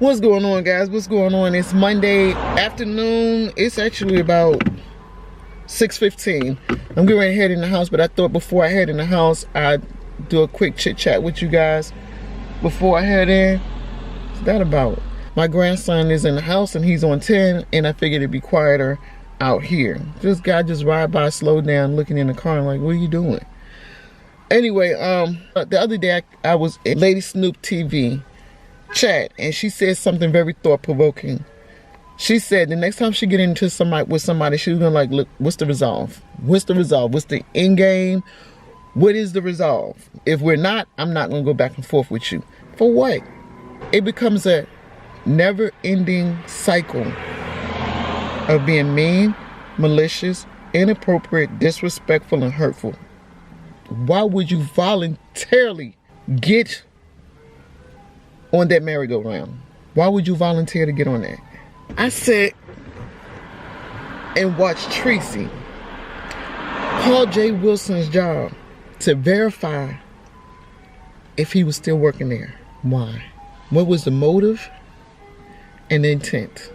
What's going on, guys? What's going on? It's Monday afternoon. It's actually about 6:15. I'm getting ready to head in the house, but I thought before I head in the house, I'd do a quick chit chat with you guys before I head in. What's that about? My grandson is in the house and he's on 10, and I figured it'd be quieter out here. This guy just ride by, slow down, looking in the car and like, what are you doing? Anyway, the other day I was in Lady Snoop TV chat, and she said something very thought-provoking. She said the next time she get into somebody, she was gonna like, look, what's the resolve? What's the resolve? What's the end game? What is the resolve? If we're not, I'm not gonna go back and forth with you. For what? It becomes a never-ending cycle of being mean, malicious, inappropriate, disrespectful, and hurtful. Why would you voluntarily get on that merry-go-round? Why would you volunteer to get on that? I sat and watched Tracy Paul J. Wilson's job to verify if he was still working there. Why? What was the motive and the intent?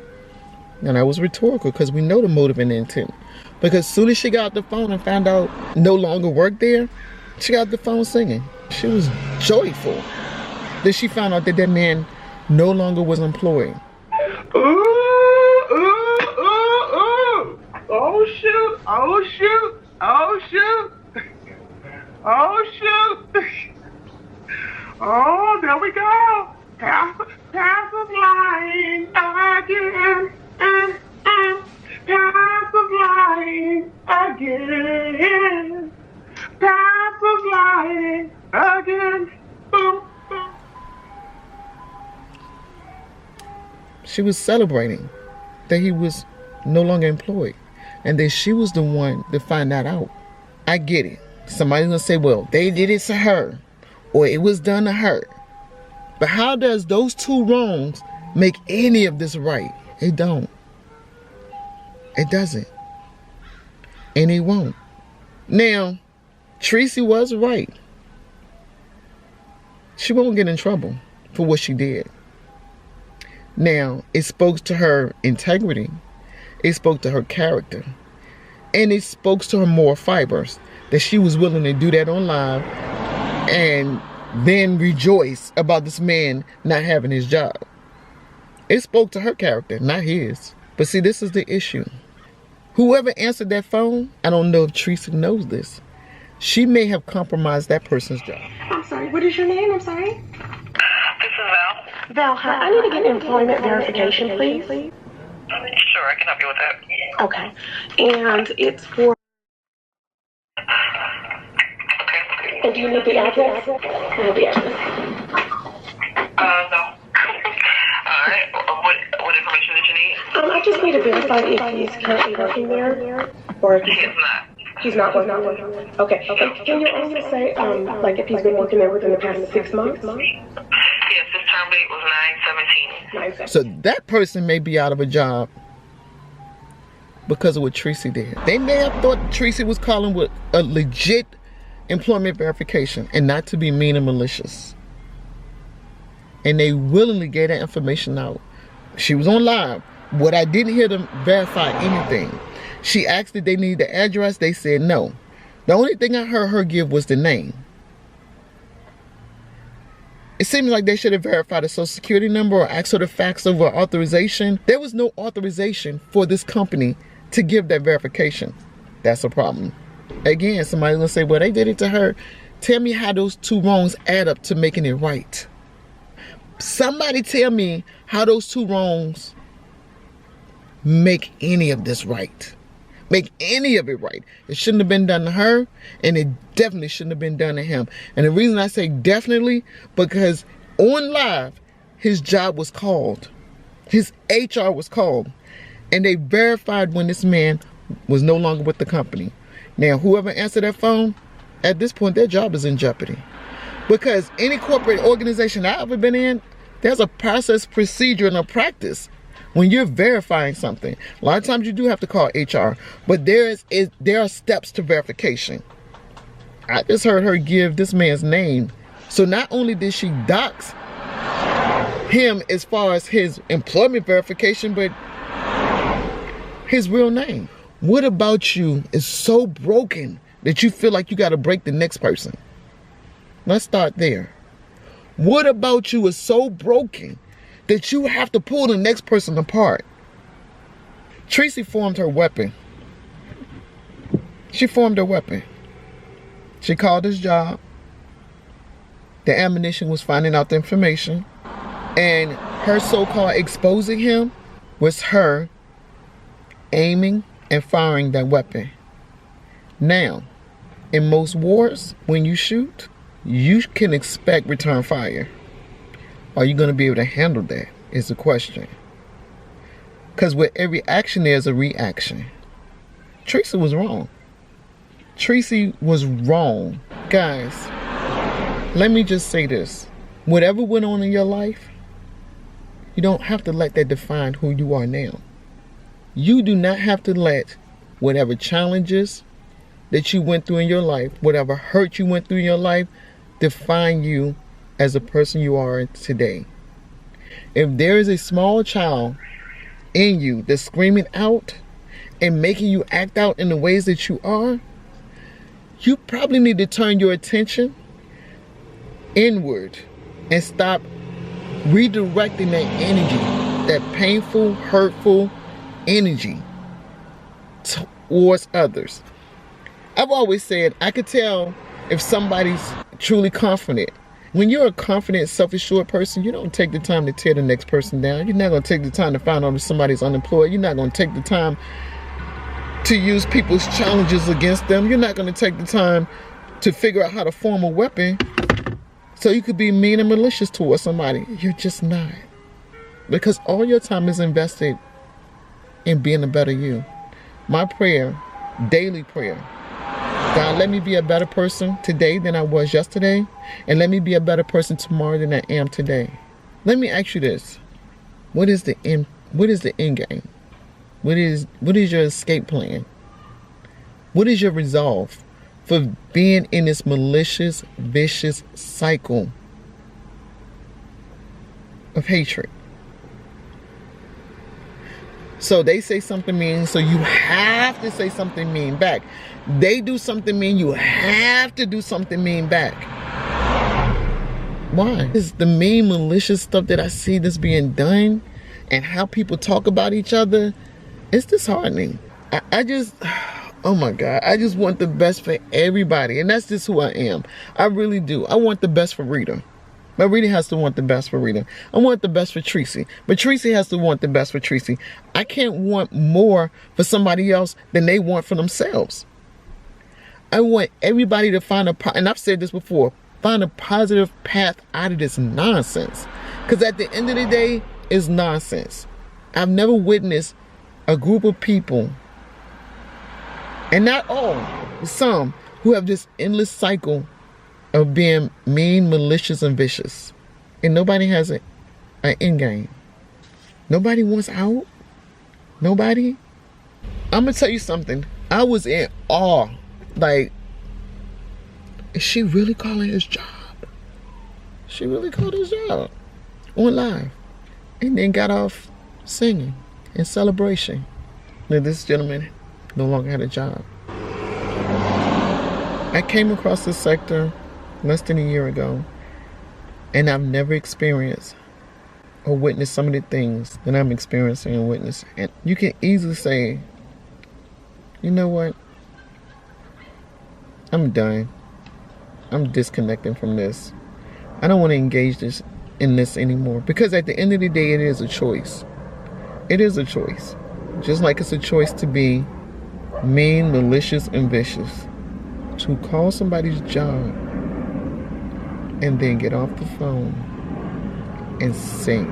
And that was rhetorical because we know the motive and the intent. Because as soon as she got the phone and found out no longer worked there, she got the phone singing. She was joyful that she found out that that man no longer was employed. Ooh, ooh, ooh, ooh. Oh shoot, oh shoot, oh shoot. Oh shoot. Oh, there we go. Passive lying again. Passive lying again. Passive lying again. Boom, boom. She was celebrating that he was no longer employed, and that she was the one to find that out. I get it. Somebody's gonna say, well, they did it to her, or it was done to her. But how does those two wrongs make any of this right? It don't. It doesn't. And it won't. Now, Tracy was right. She won't get in trouble for what she did. Now, it spoke to her integrity. It spoke to her character. And it spoke to her moral fibers that she was willing to do that on live and then rejoice about this man not having his job. It spoke to her character, not his. But see, this is the issue. Whoever answered that phone, I don't know if Teresa knows this. She may have compromised that person's job. I'm sorry, what is your name? I'm sorry. This is Val. Val, hi. I need to get employment verification, please. Sure, I can help you with that. Okay. And it's for... Okay. And do you need the address? I need the address. No. Alright, what information did you need? I just need to verify if he's currently working there, or if He is not. he's not working. Okay. Can you also say, like, if he's been working there within the past 6 months? Yes, his term date was 9/17. So that person may be out of a job because of what Tracy did. They may have thought Tracy was calling with a legit employment verification and not to be mean and malicious. And they willingly gave that information out. She was on live. What I didn't hear them verify anything. She asked if they needed the address. They said no. The only thing I heard her give was the name. It seems like they should have verified a social security number or asked her to fax over authorization. There was no authorization for this company to give that verification. That's a problem. Again, somebody's gonna say, well, they did it to her. Tell me how those two wrongs add up to making it right. Somebody tell me how those two wrongs make any of this right. Make any of it right. It shouldn't have been done to her, and it definitely shouldn't have been done to him. And the reason I say definitely, because on live, his job was called. His HR was called. And they verified when this man was no longer with the company. Now, whoever answered that phone, at this point, their job is in jeopardy. Because any corporate organization I've ever been in, there's a process, procedure, and a practice when you're verifying something. A lot of times you do have to call HR, but there are steps to verification. I just heard her give this man's name. So not only did she dox him as far as his employment verification, but his real name. What about you is so broken that you feel like you got to break the next person? Let's start there. What about you is so broken that you have to pull the next person apart? Tracy formed her weapon. She formed her weapon. She called his job. The ammunition was finding out the information. And her so-called exposing him was her aiming and firing that weapon. Now, in most wars, when you shoot, you can expect return fire. Are you going to be able to handle that is the question. Because with every action, there's a reaction. Tracy was wrong. Tracy was wrong. Guys, let me just say this. Whatever went on in your life, you don't have to let that define who you are now. You do not have to let whatever challenges that you went through in your life, whatever hurt you went through in your life, define you as a person you are today. If there is a small child in you that's screaming out and making you act out in the ways that you are, you probably need to turn your attention inward and stop redirecting that energy, that painful, hurtful energy towards others. I've always said I could tell if somebody's truly confident. When you're a confident, self-assured person, you don't take the time to tear the next person down. You're not going to take the time to find out if somebody's unemployed. You're not going to take the time to use people's challenges against them. You're not going to take the time to figure out how to form a weapon so you could be mean and malicious towards somebody. You're just not. Because all your time is invested in being a better you. My prayer, daily prayer, God, let me be a better person today than I was yesterday, and let me be a better person tomorrow than I am today. Let me ask you this. What is the end game? What is your escape plan? What is your resolve for being in this malicious, vicious cycle of hatred? So they say something mean, so you have to say something mean back. They do something mean, you have to do something mean back. Why? It's the mean, malicious stuff that I see that's being done and how people talk about each other. It's disheartening. I just, oh my God, I just want the best for everybody. And that's just who I am. I really do. I want the best for Rita. But Rita has to want the best for Rita. I want the best for Tracy. But Tracy has to want the best for Tracy. I can't want more for somebody else than they want for themselves. I want everybody to find and I've said this before, find a positive path out of this nonsense. Because at the end of the day, it's nonsense. I've never witnessed a group of people, and not all, some, who have this endless cycle of being mean, malicious, and vicious. And nobody has an end game. Nobody wants out. Nobody. I'm going to tell you something. I was in awe. Like, is she really calling his job? She really called his job on live. And then got off singing in celebration that this gentleman no longer had a job. I came across this sector less than a year ago, and I've never experienced or witnessed some of the things that I'm experiencing and witnessing. And you can easily say, you know what? I'm done. I'm disconnecting from this. I don't want to engage in this anymore. Because at the end of the day, it is a choice. It is a choice. Just like it's a choice to be mean, malicious, and vicious. To call somebody's job and then get off the phone and sing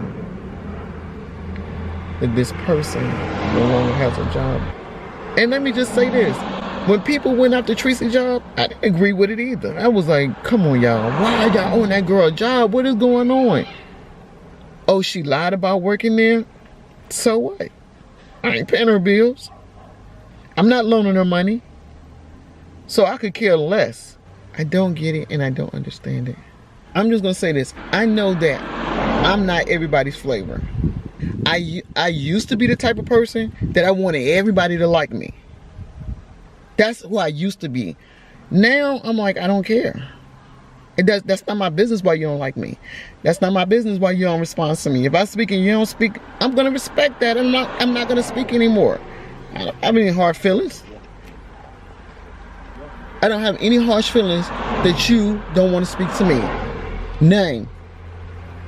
that this person no longer has a job. And let me just say this. When people went after Tracy's job, I didn't agree with it either. I was like, come on, y'all. Why are y'all on that girl job? What is going on? Oh, she lied about working there? So what? I ain't paying her bills. I'm not loaning her money. So I could care less. I don't get it and I don't understand it. I'm just going to say this. I know that I'm not everybody's flavor. I used to be the type of person that I wanted everybody to like me. That's who I used to be. Now I'm like, I don't care. That's not my business why you don't like me. That's not my business why you don't respond to me. If I speak and you don't speak, I'm gonna respect that. I'm not gonna speak anymore. I don't have any hard feelings. I don't have any harsh feelings that you don't want to speak to me. None.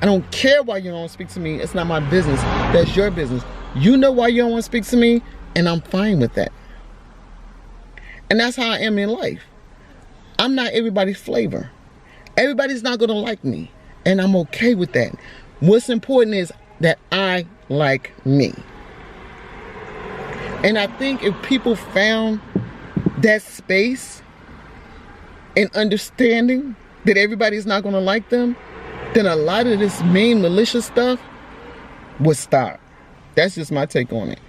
I don't care why you don't want to speak to me. It's not my business. That's your business. You know why you don't want to speak to me, and I'm fine with that. And that's how I am in life. I'm not everybody's flavor. Everybody's not going to like me, and I'm okay with that. What's important is that I like me. And I think if people found that space and understanding that everybody's not going to like them, then a lot of this mean, malicious stuff would stop. That's just my take on it.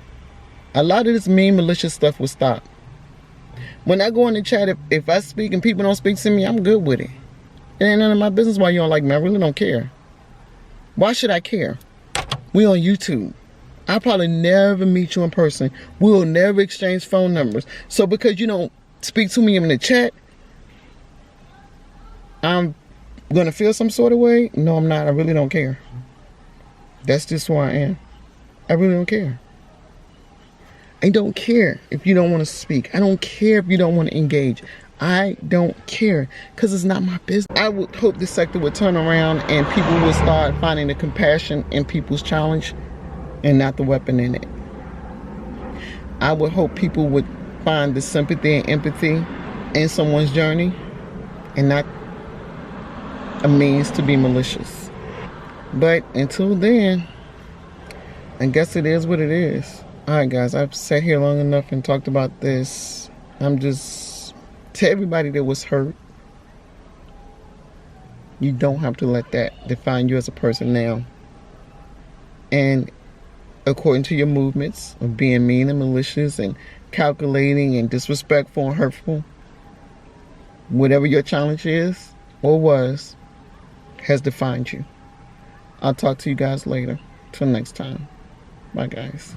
A lot of this mean, malicious stuff would stop. When I go in the chat, if I speak and people don't speak to me, I'm good with it. It ain't none of my business why you don't like me. I really don't care. Why should I care? We on YouTube. I'll probably never meet you in person. We will never exchange phone numbers. So because you don't speak to me in the chat, I'm gonna feel some sort of way? No, I'm not. I really don't care. That's just who I am. I really don't care. I don't care if you don't want to speak. I don't care if you don't want to engage. I don't care because it's not my business. I would hope this sector would turn around and people would start finding the compassion in people's challenge and not the weapon in it. I would hope people would find the sympathy and empathy in someone's journey and not a means to be malicious. But until then, I guess it is what it is. Alright guys, I've sat here long enough and talked about this. I'm just, to everybody that was hurt, you don't have to let that define you as a person now. And according to your movements of being mean and malicious and calculating and disrespectful and hurtful, whatever your challenge is or was, has defined you. I'll talk to you guys later. Till next time. Bye guys.